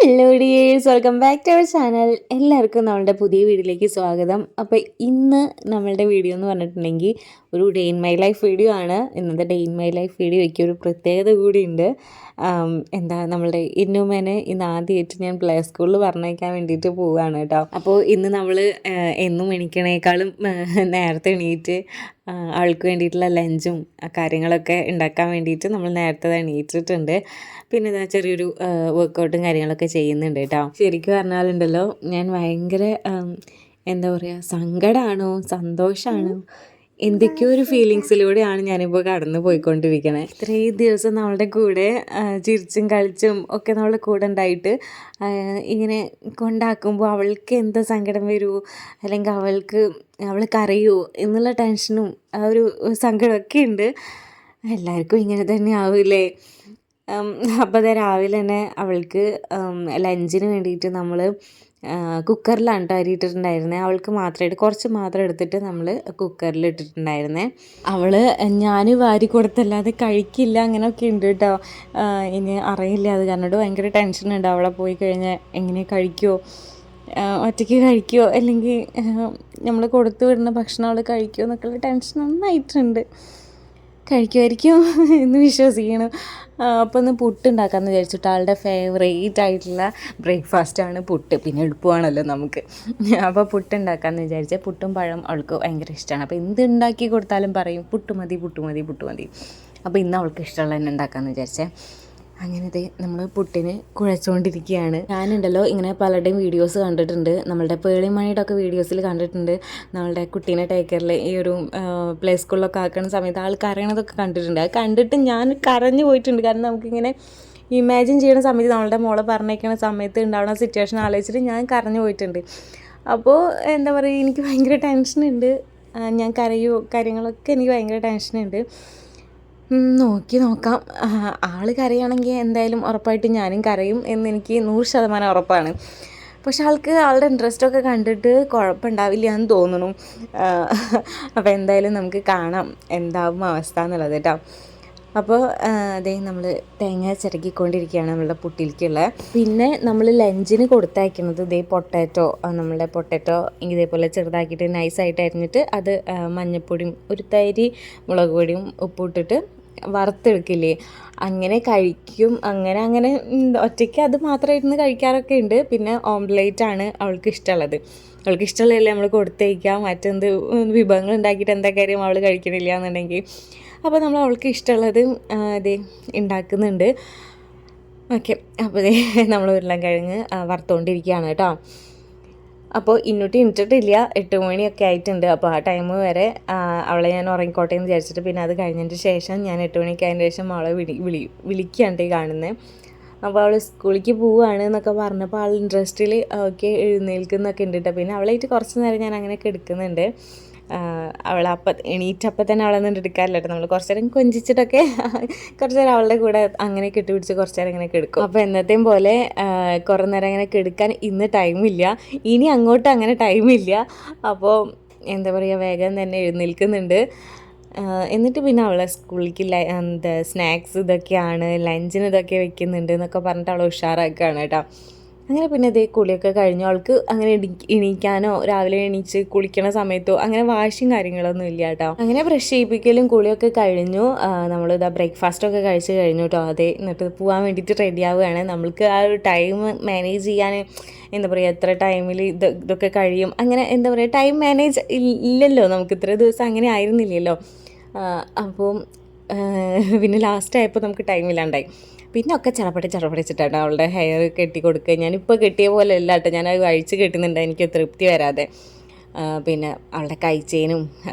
Hello dears, welcome back to our channel. എല്ലാവർക്കും നമ്മളുടെ പുതിയ വീഡിയോയിലേക്ക് സ്വാഗതം. അപ്പോൾ ഇന്ന് നമ്മളുടെ വീഡിയോ എന്ന് പറഞ്ഞിട്ടുണ്ടെങ്കിൽ ഒരു day in my life video ആണ്. ഇന്നത്തെ ഡേ ഇൻ മൈ ലൈഫ് വീഡിയോയ്ക്ക് ഒരു പ്രത്യേകത കൂടിയുണ്ട്. നമ്മളുടെ ഇന്നുമേനെ ഇന്ന് ആദ്യമായിട്ട് ഞാൻ പ്ലേ സ്കൂളിൽ പറഞ്ഞയക്കാൻ വേണ്ടിയിട്ട് പോവുകയാണ് കേട്ടോ. അപ്പോൾ ഇന്ന് നമ്മൾ എന്നും എണീക്കണേക്കാളും നേരത്തെ എണീറ്റ് അവൾക്ക് വേണ്ടിയിട്ടുള്ള ലഞ്ചും കാര്യങ്ങളൊക്കെ ഉണ്ടാക്കാൻ വേണ്ടിയിട്ട് നമ്മൾ നേരത്തെ എണീറ്റിട്ടുണ്ട്. പിന്നെ ഇതാ ചെറിയൊരു വർക്കൗട്ടും കാര്യങ്ങളൊക്കെ ചെയ്യുന്നുണ്ട് കേട്ടോ. ശരിക്കും പറഞ്ഞാലുണ്ടല്ലോ, ഞാൻ ഭയങ്കര എന്താ പറയുക, സങ്കടമാണോ സന്തോഷമാണോ എന്തൊക്കെയോ ഒരു ഫീലിങ്സിലൂടെയാണ് ഞാനിപ്പോൾ കടന്നു പോയിക്കൊണ്ടിരിക്കണേ. ഇത്രയും ദിവസം നമ്മളുടെ കൂടെ ചിരിച്ചും കളിച്ചും ഒക്കെ നമ്മളുടെ കൂടെ ഉണ്ടായിട്ട് ഇങ്ങനെ കൊണ്ടാക്കുമ്പോൾ അവൾക്ക് എന്താ സങ്കടം വരുമോ, അല്ലെങ്കിൽ അവൾ കരയുമോ എന്നുള്ള ടെൻഷനും ആ ഒരു സങ്കടമൊക്കെ ഉണ്ട്. എല്ലാവർക്കും ഇങ്ങനെ തന്നെ ആവില്ലേ. അപ്പോൾ അത് രാവിലെ തന്നെ അവൾക്ക് ലഞ്ചിന് വേണ്ടിയിട്ട് നമ്മൾ കുക്കറിലാണ് കേട്ടോ അരി ഇട്ടിട്ടുണ്ടായിരുന്നത്. അവൾക്ക് മാത്രമായിട്ട് കുറച്ച് മാത്രം എടുത്തിട്ട് നമ്മൾ കുക്കറിൽ ഇട്ടിട്ടുണ്ടായിരുന്നേ. ഞാൻ വാരി കൊടുത്തല്ലാതെ കഴിക്കില്ല, അങ്ങനെയൊക്കെ ഉണ്ട് കേട്ടോ. ഇനി അറിയില്ല, അത് കാരണം ഭയങ്കര ടെൻഷനുണ്ട്. അവളെ പോയി കഴിഞ്ഞാൽ എങ്ങനെ കഴിക്കുമോ, ഒറ്റയ്ക്ക് കഴിക്കുമോ, അല്ലെങ്കിൽ നമ്മൾ കൊടുത്തു വിടുന്ന ഭക്ഷണം അവൾ കഴിക്കുമോ എന്നൊക്കെയുള്ള ടെൻഷൻ നന്നായിട്ടുണ്ട്. കഴിക്കുമായിരിക്കും എന്ന് വിശ്വസിക്കണം. അപ്പോൾ ഒന്ന് പുട്ട് ഉണ്ടാക്കാമെന്ന് വിചാരിച്ചിട്ട്, ആളുടെ ഫേവറേറ്റ് ആയിട്ടുള്ള ബ്രേക്ക്ഫാസ്റ്റാണ് പുട്ട്. പിന്നെ എളുപ്പമാണല്ലോ നമുക്ക്. അപ്പോൾ പുട്ട് ഉണ്ടാക്കാമെന്ന് വിചാരിച്ചാൽ പുട്ടും പഴം അവൾക്ക് ഭയങ്കര ഇഷ്ടമാണ്. അപ്പോൾ എന്ത് ഉണ്ടാക്കി കൊടുത്താലും പറയും പുട്ട് മതി പുട്ട് മതി പുട്ട് മതി. അപ്പോൾ ഇന്ന് അവൾക്ക് ഇഷ്ടമുള്ള തന്നെ ഉണ്ടാക്കാമെന്ന് വിചാരിച്ചേ. അങ്ങനത്തെ നമ്മൾ പുട്ടിന് കുഴച്ചുകൊണ്ടിരിക്കുകയാണ്. ഞാനുണ്ടല്ലോ ഇങ്ങനെ പലരുടെയും വീഡിയോസ് കണ്ടിട്ടുണ്ട്, നമ്മളുടെ പേളിമണിയുടെ ഒക്കെ വീഡിയോസിൽ കണ്ടിട്ടുണ്ട്. നമ്മളുടെ കുട്ടീനെ ടേക്ക് കെയറിൽ ഈ ഒരു പ്ലേ സ്കൂളിലൊക്കെ ആക്കുന്ന സമയത്ത് ആൾ കരയണതൊക്കെ കണ്ടിട്ടുണ്ട്. അത് കണ്ടിട്ട് ഞാൻ കരഞ്ഞു പോയിട്ടുണ്ട്. കാരണം നമുക്കിങ്ങനെ ഇമാജിൻ ചെയ്യുന്ന സമയത്ത് നമ്മളുടെ മോളെ പറഞ്ഞേക്കുന്ന സമയത്ത് ഉണ്ടാവുന്ന സിറ്റുവേഷൻ ആലോചിച്ചിട്ട് ഞാൻ കരഞ്ഞു പോയിട്ടുണ്ട്. അപ്പോൾ എന്താ പറയുക, എനിക്ക് ഭയങ്കര ടെൻഷനുണ്ട്. ഞാൻ കരയോ കാര്യങ്ങളൊക്കെ എനിക്ക് ഭയങ്കര ടെൻഷനുണ്ട്. നോക്കാം. ആൾ കരയുകയാണെങ്കിൽ എന്തായാലും ഉറപ്പായിട്ട് ഞാനും കരയും എന്നെനിക്ക് 100% ഉറപ്പാണ്. പക്ഷെ ആളുടെ ഇൻട്രസ്റ്റൊക്കെ കണ്ടിട്ട് കുഴപ്പമുണ്ടാവില്ല എന്ന് തോന്നുന്നു. അപ്പോൾ എന്തായാലും നമുക്ക് കാണാം എന്താവും അവസ്ഥ എന്നുള്ളത് കേട്ടോ. അപ്പോൾ അതേ നമ്മൾ തേങ്ങ ചിരകിക്കൊണ്ടിരിക്കുകയാണ് നമ്മളുടെ പുട്ടിലേക്കുള്ള. പിന്നെ നമ്മൾ ലഞ്ചിന് കൊടുത്തയക്കുന്നത് നമ്മളുടെ പൊട്ടാറ്റോ ഇതേപോലെ ചെറുതാക്കിയിട്ട് നൈസായിട്ട് അരിഞ്ഞിട്ട് അത് മഞ്ഞൾപ്പൊടിയും ഒരു തരി മുളക് പൊടിയും ഉപ്പിട്ടിട്ട് വറുത്തെടുക്കില്ലേ, അങ്ങനെ കഴിക്കും. അങ്ങനെ ഒറ്റയ്ക്ക് അത് മാത്രമായിരുന്നു കഴിക്കാറൊക്കെ ഉണ്ട്. പിന്നെ ഓംലേറ്റാണ് അവൾക്ക് ഇഷ്ടമുള്ളത്. അവൾക്ക് ഇഷ്ടമുള്ളതല്ലേ നമ്മൾ കൊടുത്തയക്കാം. മറ്റെന്ത് വിഭവങ്ങൾ ഉണ്ടാക്കിയിട്ട് എന്താ കാര്യം അവൾ കഴിക്കണില്ല എന്നുണ്ടെങ്കിൽ. അപ്പോൾ നമ്മൾ അവൾക്ക് ഇഷ്ടമുള്ളത് ഇതേ ഉണ്ടാക്കുന്നുണ്ട്. ഓക്കെ, അപ്പോൾ നമ്മൾ ഉരുളൻകിഴങ്ങ് വറുത്തുകൊണ്ടിരിക്കുകയാണ് കേട്ടോ. അപ്പോൾ ഇന്നോട്ട് എണീറ്റിട്ടില്ല, 8 മണിയൊക്കെ ആയിട്ടുണ്ട്. അപ്പോൾ ആ ടൈം വരെ അവളെ ഞാൻ ഉറങ്ങിക്കോട്ടെ എന്ന് വിചാരിച്ചിട്ട് പിന്നെ അത് കഴിഞ്ഞതിന് ശേഷം ഞാൻ 8 മണിക്ക് അതിന് ശേഷം അവളെ വിളിക്കുകയാണ് കാണുന്നത്. അപ്പോൾ അവൾ സ്കൂളിലേക്ക് പോവുകയാണ് എന്നൊക്കെ പറഞ്ഞപ്പോൾ ആൾ ഇൻട്രസ്റ്റിൽ ഒക്കെ എഴുന്നേൽക്കുന്നൊക്കെ ഉണ്ട് കേട്ടോ. പിന്നെ അവളായിട്ട് കുറച്ച് നേരം ഞാൻ അങ്ങനെയൊക്കെ എടുക്കുന്നുണ്ട്. എണീറ്റപ്പം തന്നെ അവളെ ഒന്നും എടുക്കാറില്ല കേട്ടോ. നമ്മൾ കുറച്ച് നേരം കൊഞ്ചിച്ചിട്ടൊക്കെ കുറച്ച് നേരം അവളുടെ കൂടെ അങ്ങനെ കെട്ടിപ്പിടിച്ച് കുറച്ച് നേരം ഇങ്ങനെ കിടക്കും. അപ്പോൾ എന്നത്തെയും പോലെ കുറേ നേരം അങ്ങനെ കിടക്കാൻ ഇന്ന് ടൈമില്ല, ഇനി അങ്ങോട്ട് അങ്ങനെ ടൈമില്ല. അപ്പോൾ എന്താ പറയുക, വേഗം തന്നെ എഴുന്നേൽക്കുന്നുണ്ട്. എന്നിട്ട് പിന്നെ അവളെ സ്കൂളിലേക്ക് സ്നാക്സ് ഇതൊക്കെയാണ്, ലഞ്ചിന് ഇതൊക്കെ വെക്കുന്നുണ്ട് എന്നൊക്കെ പറഞ്ഞിട്ട് അവളെ ഉഷാറാക്കുകയാണ് കേട്ടോ. അങ്ങനെ പിന്നെ ഇതേ കുളിയൊക്കെ കഴിഞ്ഞു. അവൾക്ക് അങ്ങനെ എണീക്കാനോ രാവിലെ എണീച്ച് കുളിക്കണ സമയത്തോ അങ്ങനെ വാശിയും കാര്യങ്ങളൊന്നും ഇല്ല കേട്ടോ. അങ്ങനെ ബ്രഷ് ചെയ്യിപ്പിക്കലും കുളിയൊക്കെ കഴിഞ്ഞു. നമ്മളിതാ ബ്രേക്ക്ഫാസ്റ്റൊക്കെ കഴിച്ച് കഴിഞ്ഞു കേട്ടോ. അതെ, എന്നിട്ട് പോകാൻ വേണ്ടിയിട്ട് റെഡി ആവുകയാണ്. നമ്മൾക്ക് ആ ഒരു ടൈം മാനേജ് ചെയ്യാൻ എന്താ പറയുക, എത്ര ടൈമിൽ ഇതൊക്കെ കഴിയും, അങ്ങനെ എന്താ പറയുക, ടൈം മാനേജ് ഇല്ലല്ലോ നമുക്ക്. ഇത്ര ദിവസം അങ്ങനെ ആയിരുന്നില്ലല്ലോ. അപ്പോൾ പിന്നെ ലാസ്റ്റ് ആയപ്പോൾ നമുക്ക് ടൈമില്ലാണ്ടായി. പിന്നെ ഒക്കെ ചടപടിച്ചിട്ടാണ് അവളുടെ ഹെയർ കെട്ടി കൊടുക്കുക. ഞാനിപ്പോൾ കെട്ടിയ പോലെ അല്ല കേട്ടോ, ഞാനത് അഴിച്ച് കെട്ടുന്നുണ്ട്, എനിക്ക് തൃപ്തി വരാതെ. പിന്നെ അവളുടെ കൈച്ചെയിനും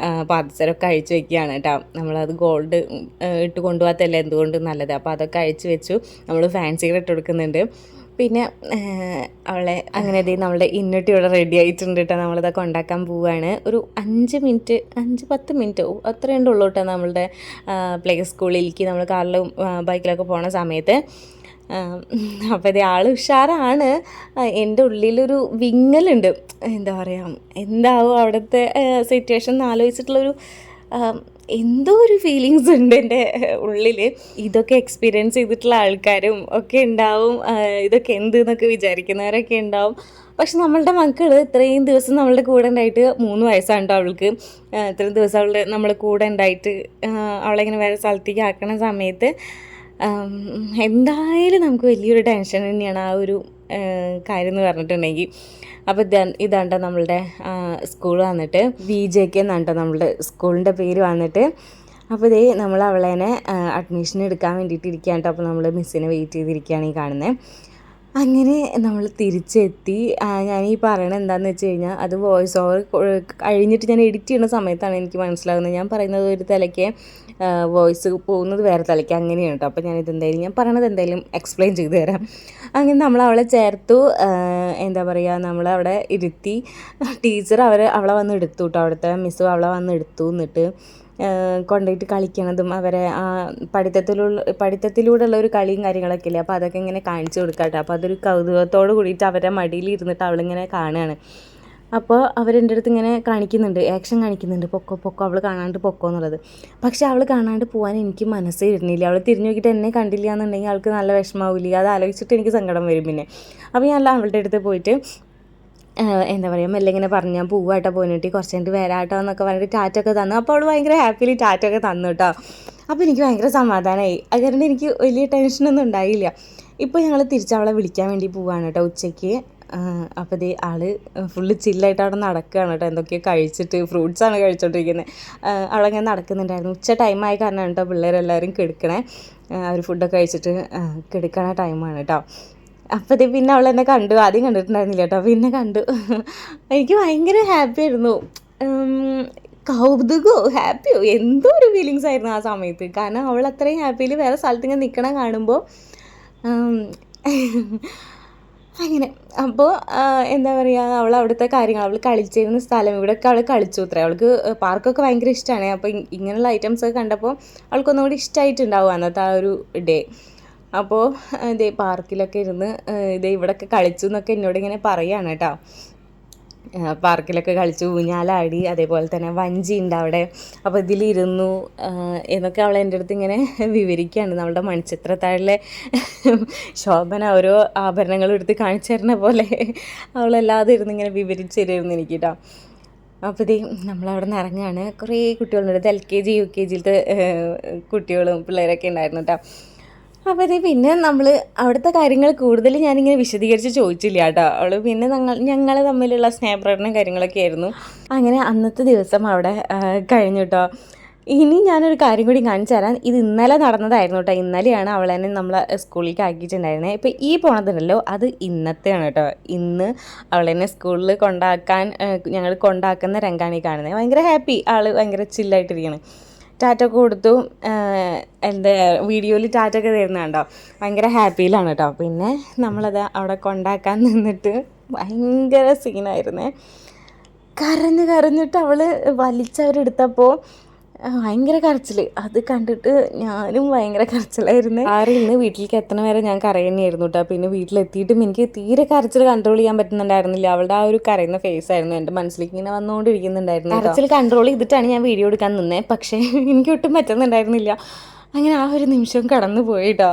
പാദസരമൊക്കെ അഴിച്ച് വെക്കുകയാണ് കേട്ടോ. നമ്മളത് ഗോൾഡ് ഇട്ട് കൊണ്ടുപോകാത്തല്ലേ എന്തുകൊണ്ട് നല്ലത്. അപ്പോൾ അതൊക്കെ അഴിച്ച് വെച്ചു. നമ്മൾ ഫാൻസി ഇട്ട് കൊടുക്കുന്നുണ്ട്. പിന്നെ അവളെ അങ്ങനെ നമ്മളുടെ ഇന്നട്ടി ഇവിടെ റെഡി ആയിട്ടുണ്ട് കേട്ടോ. നമ്മളിതൊക്കെ ഉണ്ടാക്കാൻ പോവുകയാണ്. ഒരു 5-10 മിനിറ്റ് അത്രയേ ഉള്ളൂ കേട്ടോ. നമ്മളുടെ പ്ലേ സ്കൂളിലേക്ക് നമ്മൾ കാറിലും ബൈക്കിലൊക്കെ പോണ സമയത്ത്. അപ്പോൾ ഇത് ആൾ ഉഷാറാണ്. എൻ്റെ ഉള്ളിലൊരു വിങ്ങലുണ്ട്. എന്താ പറയുക, എന്താവും അവിടുത്തെ സിറ്റുവേഷൻ എന്ന് ആലോചിച്ചിട്ടുള്ളൊരു എന്തോ ഒരു ഫീലിങ്സ് ഉണ്ട് എൻ്റെ ഉള്ളിൽ. ഇതൊക്കെ എക്സ്പീരിയൻസ് ചെയ്തിട്ടുള്ള ആൾക്കാരും ഒക്കെ ഉണ്ടാവും, ഇതൊക്കെ എന്ത് എന്നൊക്കെ വിചാരിക്കുന്നവരൊക്കെ ഉണ്ടാവും. പക്ഷെ നമ്മളുടെ മക്കൾ ഇത്രയും ദിവസം നമ്മളുടെ കൂടെ ഉണ്ടായിട്ട് 3 വയസ്സാണ് കേട്ടോ അവൾക്ക്. ഇത്രയും ദിവസം നമ്മളെ കൂടെ ഉണ്ടായിട്ട് അവളെങ്ങനെ വേറെ സ്ഥലത്തേക്ക് ആക്കണ സമയത്ത് എന്തായാലും നമുക്ക് വലിയൊരു ടെൻഷൻ തന്നെയാണ് ആ ഒരു കാര്യം എന്ന് പറഞ്ഞിട്ടുണ്ടെങ്കിൽ. അപ്പോൾ ഇതാണ്ടോ നമ്മളുടെ സ്കൂൾ വന്നിട്ട് VJK എന്നാണ് നമ്മളുടെ സ്കൂളിൻ്റെ പേര് വന്നിട്ട്. അപ്പോൾ ഇതേ നമ്മൾ അവളേനെ അഡ്മിഷൻ എടുക്കാൻ വേണ്ടിയിട്ട് ഇരിക്കുകയാണ് കേട്ടോ. അപ്പോൾ നമ്മൾ മിസ്സിനെ വെയിറ്റ് ചെയ്തിരിക്കുകയാണ് ഈ കാണുന്നത്. അങ്ങനെ നമ്മൾ തിരിച്ചെത്തി. ഞാൻ ഈ പറയണത് എന്താണെന്ന് വെച്ച് കഴിഞ്ഞാൽ അത് വോയിസ് ഓവർ കഴിഞ്ഞിട്ട് ഞാൻ എഡിറ്റ് ചെയ്യുന്ന സമയത്താണ് എനിക്ക് മനസ്സിലാകുന്നത്. ഞാൻ പറയുന്നത് ഒരു തലയ്ക്ക് വോയിസ് പോകുന്നത് വേറെ തലയ്ക്ക്, അങ്ങനെയാണ് കേട്ടോ. അപ്പോൾ ഞാൻ പറയണത് എന്തായാലും എക്സ്പ്ലെയിൻ ചെയ്തു തരാം. അങ്ങനെ നമ്മൾ അവളെ ചേർത്തു. എന്താ പറയുക, നമ്മളവിടെ ഇരുത്തി. ടീച്ചർ അവളെ വന്ന് എടുത്തു കേട്ടോ. അവിടുത്തെ മിസ്സ് അവളെ വന്ന് എടുത്തു. എന്നിട്ട് കൊണ്ടുപോയിട്ട് കളിക്കണതും അവരെ പഠിത്തത്തിലൂടെയുള്ള ഒരു കളിയും കാര്യങ്ങളൊക്കെ ഇല്ലേ, അപ്പോൾ അതൊക്കെ ഇങ്ങനെ കാണിച്ചു കൊടുക്കാട്ടോ. അപ്പോൾ അതൊരു കൗതുകത്തോട് കൂടിയിട്ട് അവരെ മടിയിൽ ഇരുന്നിട്ട് അവളിങ്ങനെ കാണുകയാണ്. അപ്പോൾ അവരെൻ്റെ അടുത്ത് ഇങ്ങനെ കാണിക്കുന്നുണ്ട്, ആക്ഷൻ കാണിക്കുന്നുണ്ട്, പൊക്കോ അവൾ കാണാണ്ട് പൊക്കോ എന്നുള്ളത്. പക്ഷെ അവൾ കാണാണ്ട് പോകാൻ എനിക്ക് മനസ്സേ ഇരുന്നില്ല. അവൾ തിരിഞ്ഞു നോക്കിയിട്ട് എന്നെ കണ്ടില്ല എന്നുണ്ടെങ്കിൽ അവൾക്ക് നല്ല വിഷമാവില്ല. അത് ആലോചിച്ചിട്ട് എനിക്ക് സങ്കടം വരും പിന്നെ. അപ്പോൾ ഞാൻ അവളുടെ അടുത്ത് പോയിട്ട് എന്താ പറയുക, മെല്ലെ ഇങ്ങനെ പറഞ്ഞു, ഞാൻ പോവാട്ടോ പോയിട്ട് കുറച്ച് കഴിഞ്ഞിട്ട് വരാട്ടോ എന്നൊക്കെ പറഞ്ഞിട്ട് ടാറ്റൊക്കെ തന്നു. അപ്പോൾ അവൾ ഭയങ്കര ഹാപ്പിലി ടാറ്റൊക്കെ തന്നു കേട്ടോ. അപ്പോൾ എനിക്ക് ഭയങ്കര സമാധാനമായി. അതുകൊണ്ട് എനിക്ക് വലിയ ടെൻഷനൊന്നും ഉണ്ടായില്ല. ഇപ്പോൾ ഞങ്ങൾ തിരിച്ചവളെ വിളിക്കാൻ വേണ്ടി പോവുകയാണ് കേട്ടോ ഉച്ചയ്ക്ക്. അപ്പോൾ ഇത് ആൾ ഫുള്ള് ചില്ലായിട്ട് അവിടെ നടക്കുകയാണ് കേട്ടോ. എന്തൊക്കെയോ കഴിച്ചിട്ട് ഫ്രൂട്ട്സാണ് കഴിച്ചുകൊണ്ടിരിക്കുന്നത്. അവളങ്ങനെ നടക്കുന്നുണ്ടായിരുന്നു. ഉച്ച ടൈമായി കാരണമാണ് കേട്ടോ പിള്ളേരെല്ലാവരും കിടക്കണേ. അവർ ഫുഡൊക്കെ കഴിച്ചിട്ട് കിടക്കണ ടൈമാണ് കേട്ടോ. അപ്പോൾ ഇത് പിന്നെ അവൾ എന്നെ കണ്ടു. ആദ്യം കണ്ടിട്ടുണ്ടായിരുന്നില്ല കേട്ടോ, പിന്നെ കണ്ടു. എനിക്ക് ഭയങ്കര ഹാപ്പി ആയിരുന്നു. കൗതുകോ ഹാപ്പിയോ എന്തോ ഒരു ഫീലിങ്സ് ആയിരുന്നു ആ സമയത്ത്. കാരണം അവൾ അത്രയും ഹാപ്പിയിൽ വേറെ സ്ഥലത്ത് ഇങ്ങനെ നിൽക്കണം കാണുമ്പോൾ അങ്ങനെ. അപ്പോൾ എന്താ പറയുക, അവൾ അവിടുത്തെ കാര്യങ്ങൾ, അവൾ കളിച്ചിരുന്ന സ്ഥലം, ഇവിടെയൊക്കെ അവൾ കളിച്ചു അത്രേ. അവൾക്ക് പാർക്കൊക്കെ ഭയങ്കര ഇഷ്ടമാണ്. അപ്പോൾ ഇങ്ങനെയുള്ള ഐറ്റംസൊക്കെ കണ്ടപ്പോൾ അവൾക്കൊന്നും കൂടി ഇഷ്ടമായിട്ടുണ്ടാവും അന്നത്തെ ആ ഒരു ഡേ. അപ്പോൾ ഇതേ പാർക്കിലൊക്കെ ഇരുന്ന് ഇവിടെയൊക്കെ കളിച്ചു എന്നൊക്കെ എന്നോട് ഇങ്ങനെ പറയുകയാണ് കേട്ടോ. പാർക്കിലൊക്കെ കളിച്ചു, ഊഞ്ഞാലാടി, അതേപോലെ തന്നെ വഞ്ചി ഉണ്ട് അവിടെ. അപ്പോൾ ഇതിലിരുന്നു എന്നൊക്കെ അവൾ എൻ്റെ അടുത്ത് ഇങ്ങനെ വിവരിക്കുകയാണ്. നമ്മളുടെ മൺചിത്രത്താഴിലെ ശോഭന ഓരോ ആഭരണങ്ങളും എടുത്ത് കാണിച്ചു തരുന്ന പോലെ അവളല്ലാതെ ഇരുന്ന് ഇങ്ങനെ വിവരിച്ചു തരുമായിരുന്നു എനിക്ക് കേട്ടോ. അപ്പോൾ ഇത് നമ്മളവിടെ നിന്ന് ഇറങ്ങുകയാണ്. കുറേ കുട്ടികളുണ്ട്. LKG UKGയിലത്തെ കുട്ടികളും പിള്ളേരൊക്കെ ഉണ്ടായിരുന്നു കേട്ടോ. അപ്പോൾ ഇത് പിന്നെ നമ്മൾ അവിടുത്തെ കാര്യങ്ങൾ കൂടുതൽ ഞാനിങ്ങനെ വിശദീകരിച്ച് ചോദിച്ചില്ല കേട്ടോ. അവൾ പിന്നെ ഞങ്ങൾ തമ്മിലുള്ള സ്നേഹപ്രകടനം കാര്യങ്ങളൊക്കെ ആയിരുന്നു. അങ്ങനെ അന്നത്തെ ദിവസം അവിടെ കഴിഞ്ഞു കേട്ടോ. ഇനി ഞാനൊരു കാര്യം കൂടി കാണിച്ചു തരാം. ഇത് ഇന്നലെ നടന്നതായിരുന്നു കേട്ടോ. ഇന്നലെയാണ് അവളെന്നെ നമ്മളെ സ്കൂളിലേക്ക് ആക്കിയിട്ടുണ്ടായിരുന്നത്. ഇപ്പോൾ ഈ പോണതുണ്ടല്ലോ അത് ഇന്നത്തെയാണ് കേട്ടോ. ഇന്ന് അവളെന്നെ സ്കൂളിൽ ഞങ്ങൾ കൊണ്ടാക്കുന്ന രംഗമാണ് ഈ കാണുന്നത്. ഭയങ്കര ഹാപ്പി, ആൾ ഭയങ്കര ചില്ലായിട്ടിരിക്കണം. ടാറ്റൊക്കെ കൊടുത്തു. എന്താ വീഡിയോയിൽ ടാറ്റൊക്കെ തരുന്നുണ്ടോ, ഭയങ്കര ഹാപ്പിയിലാണ് കേട്ടോ. പിന്നെ നമ്മളത് അവിടെ കൊണ്ടാക്കാൻ നിന്നിട്ട് ഭയങ്കര സീനായിരുന്നേ. കരഞ്ഞിട്ട് അവൾ വലിച്ചവരെടുത്തപ്പോൾ ഭയങ്കര കരച്ചിൽ. അത് കണ്ടിട്ട് ഞാനും ഭയങ്കര കരച്ചിലായിരുന്നു. ആറിൽ നിന്ന് വീട്ടിലേക്ക് എത്തണ വരെ ഞാൻ കരയുന്നതായിരുന്നു കേട്ടോ. പിന്നെ വീട്ടിലെത്തിയിട്ടും എനിക്ക് തീരെ കരച്ചിൽ കൺട്രോൾ ചെയ്യാൻ പറ്റുന്നുണ്ടായിരുന്നില്ല. അവളുടെ ആ ഒരു കരയുന്ന ഫേസ് ആയിരുന്നു എൻ്റെ മനസ്സിലേക്ക് ഇങ്ങനെ വന്നുകൊണ്ടിരിക്കുന്നുണ്ടായിരുന്നു. കരച്ചിൽ കൺട്രോൾ ചെയ്തിട്ടാണ് ഞാൻ വീഡിയോ എടുക്കാൻ നിന്നത്. പക്ഷേ എനിക്ക് ഒട്ടും പറ്റുന്നുണ്ടായിരുന്നില്ല. അങ്ങനെ ആ ഒരു നിമിഷം കടന്നു പോയി കേട്ടോ.